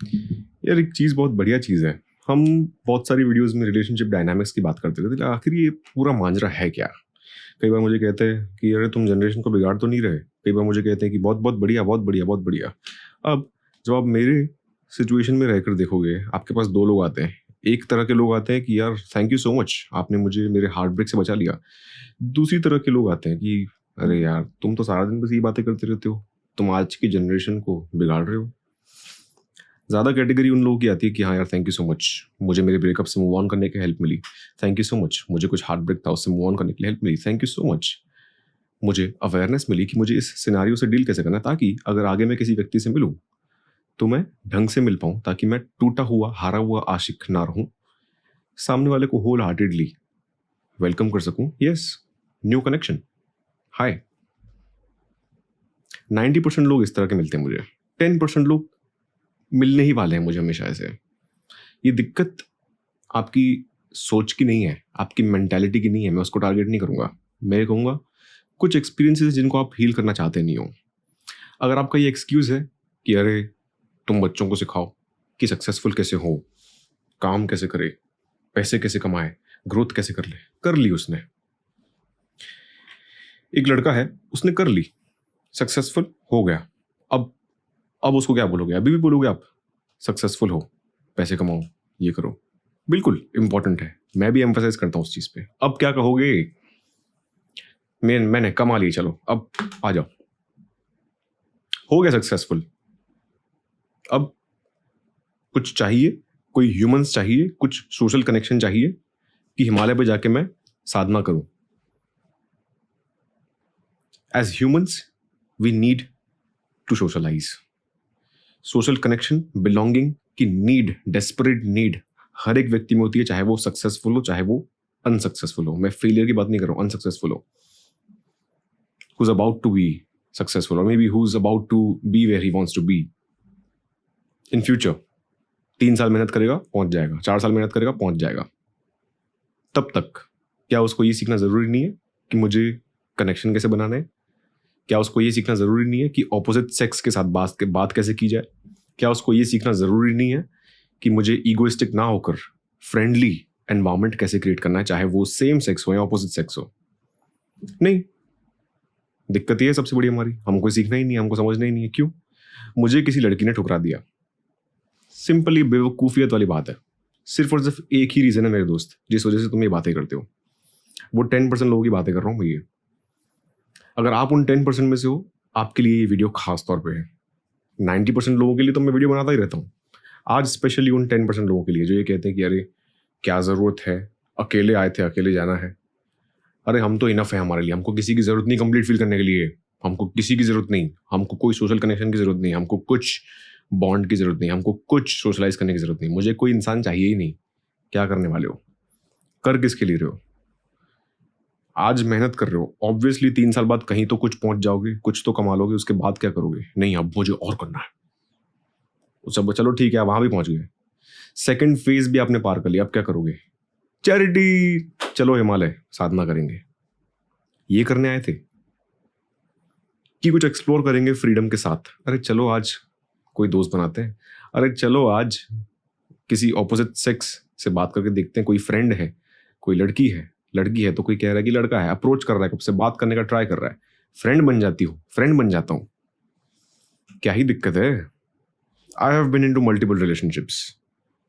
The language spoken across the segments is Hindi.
यार एक चीज़ बहुत बढ़िया चीज़ है। हम बहुत सारी वीडियोस में रिलेशनशिप डायनामिक्स की बात करते थे, तो आखिर ये पूरा माजरा है क्या? कई बार मुझे कहते हैं कि अरे तुम जनरेशन को बिगाड़ तो नहीं रहे। कई बार मुझे कहते हैं कि बहुत बहुत बढ़िया, बहुत बढ़िया, बहुत बढ़िया। अब जब आप मेरे सिचुएशन में रहकर देखोगे, आपके पास दो लोग आते हैं। एक तरह के लोग आते हैं कि यार थैंक यू सो मच, आपने मुझे मेरे हार्ट ब्रेक से बचा लिया। दूसरी तरह के लोग आते हैं कि अरे यार तुम तो सारा दिन बस ये बातें करते रहते हो, तुम आज की जनरेशन को बिगाड़ रहे हो। ज़्यादा कैटेगरी उन लोगों की आती है कि हाँ यार थैंक यू सो मच, मुझे मेरे ब्रेकअप से मूव ऑन करने की हेल्प मिली। थैंक यू सो मच, मुझे कुछ हार्ट ब्रेक था उससे मूव ऑन करने के लिए हेल्प मिली। थैंक यू सो मच, मुझे अवेयरनेस मिली कि मुझे इस सिनेरियो से डील कैसे करना है, ताकि अगर आगे मैं किसी व्यक्ति से मिलूं तो मैं ढंग से मिल पाऊं, ताकि मैं टूटा हुआ हारा हुआ आशिक ना रहूं, सामने वाले को होल हार्टेडली वेलकम कर सकूं। यस, न्यू कनेक्शन, हाय। 90% लोग इस तरह के मिलते हैं मुझे। 10% लोग मिलने ही वाले हैं मुझे हमेशा ऐसे। ये दिक्कत आपकी सोच की नहीं है, आपकी मेंटालिटी की नहीं है। मैं उसको टारगेट नहीं करूंगा। मैं कहूंगा कुछ एक्सपीरियंसेस जिनको आप हील करना चाहते नहीं हो। अगर आपका ये एक्सक्यूज है कि अरे तुम बच्चों को सिखाओ कि सक्सेसफुल कैसे हो, काम कैसे करे, पैसे कैसे कमाए, ग्रोथ कैसे कर ले, कर ली उसने। एक लड़का है, उसने कर ली, सक्सेसफुल हो गया। अब उसको क्या बोलोगे? अभी भी बोलोगे आप सक्सेसफुल हो, पैसे कमाओ, ये करो। बिल्कुल इंपॉर्टेंट है, मैं भी एम्फसाइज करता हूँ उस चीज पे। अब क्या कहोगे? मैंने कमा ली, चलो अब आ जाओ, हो गया सक्सेसफुल। अब कुछ चाहिए, कोई ह्यूमंस चाहिए, कुछ सोशल कनेक्शन चाहिए कि हिमालय पे जाके मैं साधना करूं। As humans we need to socialise. Social connection, belonging की नीड, डेस्परेट नीड हर एक व्यक्ति में होती है, चाहे वो सक्सेसफुल हो चाहे वो अनसक्सेसफुल हो। मैं फेलियर की बात नहीं कर रहा हूं, अनसक्सेसफुल हो, who's about to be successful, or maybe who's about to be where he wants to be in future। 3 साल मेहनत करेगा पहुंच जाएगा, 4 साल मेहनत करेगा पहुंच जाएगा। तब तक क्या उसको ये सीखना जरूरी नहीं है कि मुझे कनेक्शन कैसे बनाना है? क्या उसको ये सीखना जरूरी नहीं है कि ऑपोजिट सेक्स के साथ बात कैसे की जाए? क्या उसको ये सीखना जरूरी नहीं है कि मुझे ईगोइस्टिक ना होकर फ्रेंडली एनवायरमेंट कैसे क्रिएट करना है, चाहे वो सेम सेक्स हो या ऑपोजिट सेक्स हो? नहीं। दिक्कत ये है सबसे बड़ी हमारी, हमको सीखना ही नहीं है, हमको समझना ही नहीं है। क्यों? मुझे किसी लड़की ने ठुकरा दिया, सिंपली बेवकूफियत वाली बात है। सिर्फ और सिर्फ एक ही रीजन है मेरे दोस्त, जिस वजह से तुम ये बातें करते हो। वो 10% लोगों की बातें कर रहा हूँ भैया। अगर आप उन 10% में से हो, आपके लिए ये वीडियो खास तौर पे है। 90% लोगों के लिए तो मैं वीडियो बनाता ही रहता हूँ। आज स्पेशली उन 10% लोगों के लिए जो ये कहते हैं कि अरे क्या ज़रूरत है, अकेले आए थे, अकेले जाना है। अरे हम तो इनफ है हमारे लिए, हमको किसी की ज़रूरत नहीं कंप्लीट फील करने के लिए। हमको किसी की ज़रूरत नहीं, हमको कोई सोशल कनेक्शन की ज़रूरत नहीं, हमको कुछ बॉन्ड की ज़रूरत नहीं, हमको कुछ सोशलाइज करने की ज़रूरत नहीं। मुझे कोई इंसान चाहिए ही नहीं। क्या करने वाले हो? कर किसके लिए रहे हो? आज मेहनत कर रहे हो, ऑब्वियसली 3 साल बाद कहीं तो कुछ पहुंच जाओगे, कुछ तो कमा लोगे, उसके बाद क्या करोगे? नहीं अब मुझे और करना है। सब चलो ठीक है, वहां भी पहुंच गए, सेकंड फेज भी आपने पार कर लिया, अब क्या करोगे? चैरिटी, चलो हिमालय साधना करेंगे। ये करने आए थे कि कुछ एक्सप्लोर करेंगे फ्रीडम के साथ? अरे चलो आज कोई दोस्त बनाते हैं, अरे चलो आज किसी ऑपोजिट सेक्स से बात करके देखते हैं, कोई फ्रेंड है, कोई लड़की है, लड़की है तो कोई कह रहा है कि लड़का है, अप्रोच कर रहा है, कब से बात करने का ट्राई कर रहा है, फ्रेंड बन जाती हूँ, फ्रेंड बन जाता हूँ। क्या ही दिक्कत है? I have been into multiple relationships,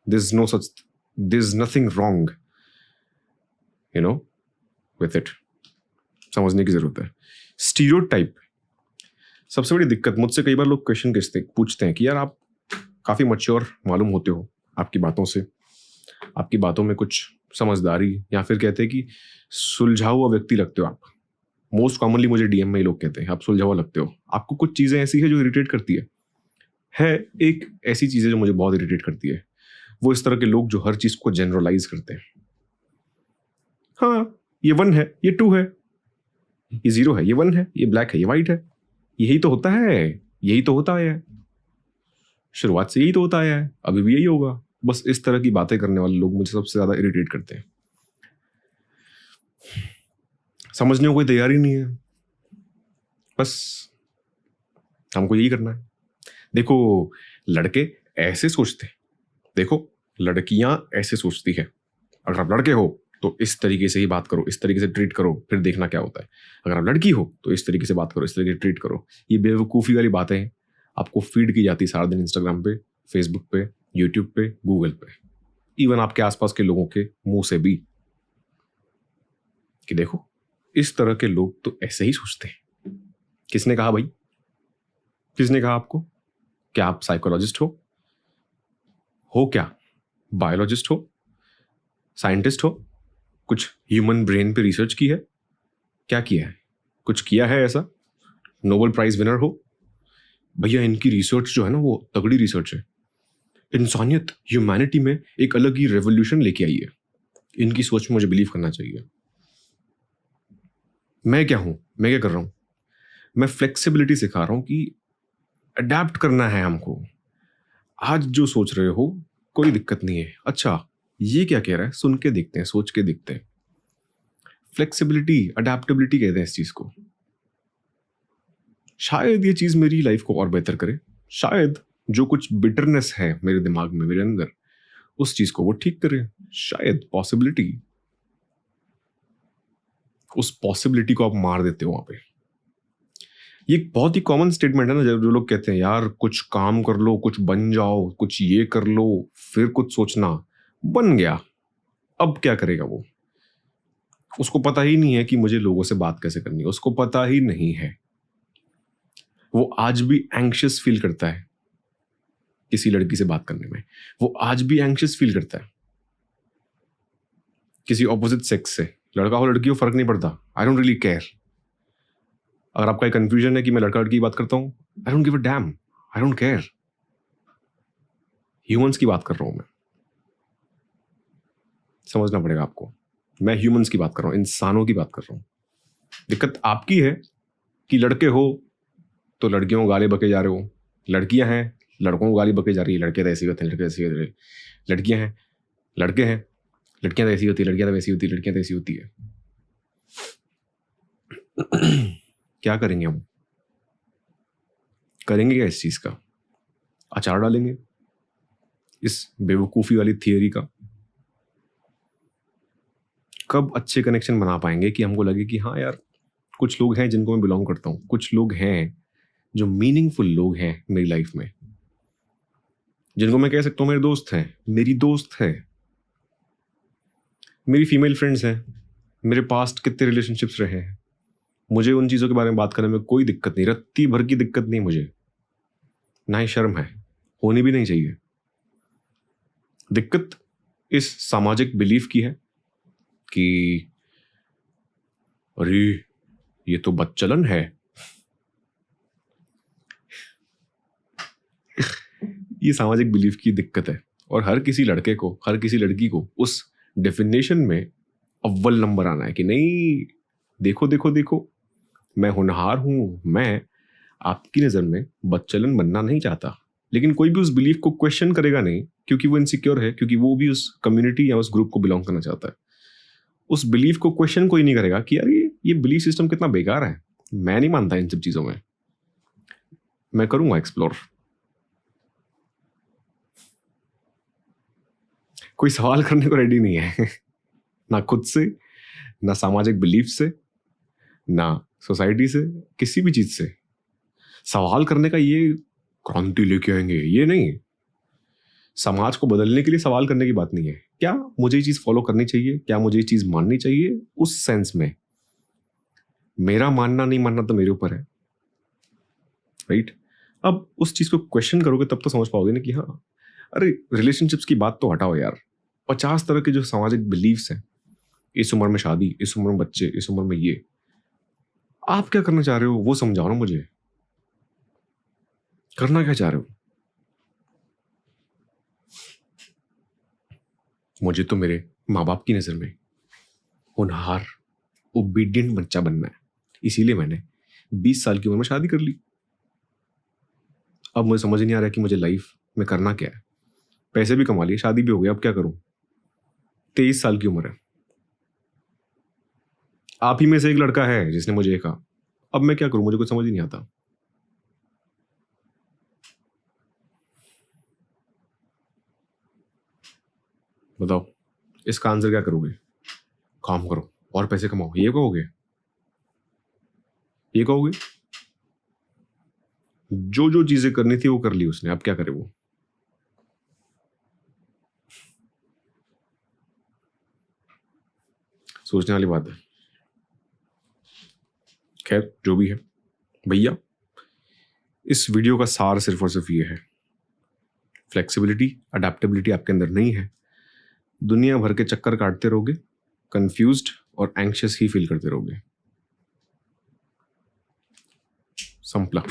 this nothing wrong, you know, with it. समझने की जरूरत है। स्टीरियोटाइप सबसे बड़ी दिक्कत। मुझसे कई बार लोग क्वेश्चन पूछते हैं कि यार आप काफी मैच्योर मालूम होते हो, आपकी बातों से, आपकी बातों में कुछ समझदारी, या फिर कहते हैं कि सुलझा हुआ व्यक्ति लगते हो आप। मोस्ट कॉमनली मुझे डीएम में ही लोग कहते हैं आप सुलझा हुआ लगते हो। आपको कुछ चीजें ऐसी है जो इरिटेट करती है एक ऐसी चीज है जो मुझे बहुत इरिटेट करती है, वो इस तरह के लोग जो हर चीज को जनरलाइज करते हैं। हाँ ये 1 है, ये 2 है, ये 0 है, ये 1 है, ये ब्लैक है, ये व्हाइट है। यही तो होता है, यही तो होता है, शुरुआत से यही तो होता है, अभी भी यही होगा। बस इस तरह की बातें करने वाले लोग मुझे सबसे ज्यादा इरिटेट करते हैं। समझने को कोई तैयार ही नहीं है, बस हमको यही करना है। देखो लड़के ऐसे सोचते हैं। देखो, लड़कियां ऐसे सोचती है, अगर आप लड़के हो तो इस तरीके से ही बात करो, इस तरीके से ट्रीट करो, फिर देखना क्या होता है। अगर आप लड़की हो तो इस तरीके से बात करो, इस तरीके से ट्रीट करो। ये बेवकूफ़ी वाली बातें हैं, आपको फीड की जाती है सारा दिन इंस्टाग्राम पे, फेसबुक पे, यूट्यूब पे, गूगल पे, इवन आपके आसपास के लोगों के मुंह से भी, कि देखो इस तरह के लोग तो ऐसे ही सोचते हैं। किसने कहा भाई? किसने कहा आपको? क्या आप साइकोलॉजिस्ट हो क्या? बायोलॉजिस्ट हो? साइंटिस्ट हो? कुछ ह्यूमन ब्रेन पे रिसर्च की है? क्या किया है? कुछ किया है ऐसा? नोबेल प्राइज विनर हो? भैया इनकी रिसर्च जो है ना वो तगड़ी रिसर्च है। इंसानियत, ह्यूमैनिटी में एक अलग ही रेवोल्यूशन लेके आई है। इनकी सोच में मुझे बिलीव करना चाहिए। मैं क्या हूं? मैं क्या कर रहा हूं? मैं फ्लेक्सिबिलिटी सिखा रहा हूं कि अडेप्ट करना है हमको। आज जो सोच रहे हो कोई दिक्कत नहीं है। अच्छा, ये क्या कह रहा है? सुन के देखते हैं, सोच के देखते हैं। फ्लेक्सिबिलिटी, अडेप्टेबिलिटी कहते हैं इस चीज को। शायद ये चीज मेरी लाइफ को और बेहतर करे। शायद जो कुछ बिटरनेस है मेरे दिमाग में, मेरे अंदर, उस चीज को वो ठीक करे। शायद पॉसिबिलिटी, उस पॉसिबिलिटी को आप मार देते हो वहां पे। ये एक बहुत ही कॉमन स्टेटमेंट है ना, जो लोग कहते हैं यार कुछ काम कर लो, कुछ बन जाओ, कुछ ये कर लो, फिर कुछ सोचना। बन गया, अब क्या करेगा वो? उसको पता ही नहीं है कि मुझे लोगों से बात कैसे करनी है। उसको पता ही नहीं है। वो आज भी एंग्शियस फील करता है किसी लड़की से बात करने में। वो आज भी एंग्शियस फील करता है किसी ऑपोजिट सेक्स से। लड़का हो लड़की हो फर्क नहीं पड़ता, आई डोंट रियली केयर। अगर आपका एक कंफ्यूजन है कि मैं लड़का लड़की की बात करता हूं, I don't give a dam, I don't care. Humans की बात कर रहा हूं मैं। समझना पड़ेगा आपको, मैं ह्यूमंस की बात कर रहा हूं, इंसानों की बात कर रहा हूं। दिक्कत आपकी है कि लड़के हो तो लड़कियों को गाली बके जा रहे हो, लड़कियां हैं लड़कों को गाली बके जा रही है। लड़के तो ऐसे होते हैं, लड़के ऐसे होते हैं। लड़कियां हैं, लड़के हैं, लड़कियां तो ऐसी होती है, लड़कियां तो वैसी होती है, लड़कियां तो ऐसी होती है। क्या करेंगे हम? करेंगे क्या इस चीज का? अचार डालेंगे इस बेवकूफी वाली थियरी का? कब अच्छे कनेक्शन बना पाएंगे कि हमको लगे कि हाँ यार कुछ लोग हैं जिनको मैं बिलोंग करता हूँ, कुछ लोग हैं जो मीनिंगफुल लोग हैं मेरी लाइफ में, जिनको मैं कह सकता हूँ मेरे दोस्त हैं, मेरी दोस्त है, मेरी फीमेल फ्रेंड्स हैं, मेरे पास्ट कितने रिलेशनशिप्स रहे हैं। मुझे उन चीज़ों के बारे में बात करने में कोई दिक्कत नहीं, रत्ती भर की दिक्कत नहीं मुझे, ना ही शर्म है, होनी भी नहीं चाहिए। दिक्कत इस सामाजिक बिलीफ की है कि अरे ये तो बच्चलन है। ये सामाजिक बिलीफ की दिक्कत है, और हर किसी लड़के को, हर किसी लड़की को उस डेफिनेशन में अव्वल नंबर आना है कि नहीं, देखो देखो देखो, मैं होनहार हूं, मैं आपकी नज़र में बच्चलन बनना नहीं चाहता। लेकिन कोई भी उस बिलीफ को क्वेश्चन करेगा नहीं, क्योंकि वो इनसिक्योर है, क्योंकि वो भी उस कम्युनिटी या उस ग्रुप को बिलोंग करना चाहता है। उस बिलीफ को क्वेश्चन कोई नहीं करेगा कि यार ये बिलीफ सिस्टम कितना बेकार है। मैं नहीं मानता इन सब चीज़ों में, मैं करूंगा एक्सप्लोर। कोई सवाल करने को रेडी नहीं है ना खुद से, ना सामाजिक बिलीफ से, ना सोसाइटी से, किसी भी चीज से। सवाल करने का ये क्रांति लेके आएंगे, ये नहीं। समाज को बदलने के लिए सवाल करने की बात नहीं है। क्या मुझे ये चीज फॉलो करनी चाहिए, क्या मुझे ये चीज माननी चाहिए, उस सेंस में। मेरा मानना नहीं मानना तो मेरे ऊपर है, राइट? अब उस चीज को क्वेश्चन करोगे तब तो समझ पाओगे ना कि हाँ, अरे रिलेशनशिप्स की बात तो हटाओ यार। 50 तरह के जो सामाजिक बिलीव्स हैं, इस उम्र में शादी, इस उम्र में बच्चे, इस उम्र में ये, आप क्या करना चाह रहे हो वो समझाओ ना मुझे। करना क्या चाह रहे हो? मुझे तो मेरे माँ बाप की नजर में होनहार, ओबीडियंट बच्चा बनना है, इसीलिए मैंने 20 साल की उम्र में शादी कर ली। अब मुझे समझ नहीं आ रहा कि मुझे लाइफ में करना क्या है। पैसे भी कमा लिए, शादी भी हो गई, अब क्या करूं? 23 साल की उम्र है। आप ही में से एक लड़का है जिसने मुझे कहा, अब मैं क्या करूं? मुझे कुछ समझ ही नहीं आता। बताओ इसका आंसर क्या करोगे? काम करो और पैसे कमाओ, ये कहोगे? ये कहोगे? जो जो चीजें करनी थी वो कर ली उसने, अब क्या करे वो? सोचने वाली बात है। खैर जो भी है भैया, इस वीडियो का सार सिर्फ और सिर्फ ये है, फ्लेक्सिबिलिटी अडेप्टेबिलिटी आपके अंदर नहीं है, दुनिया भर के चक्कर काटते रहोगे, कंफ्यूज्ड और एंग्शियस ही फील करते रहोगे। संपला।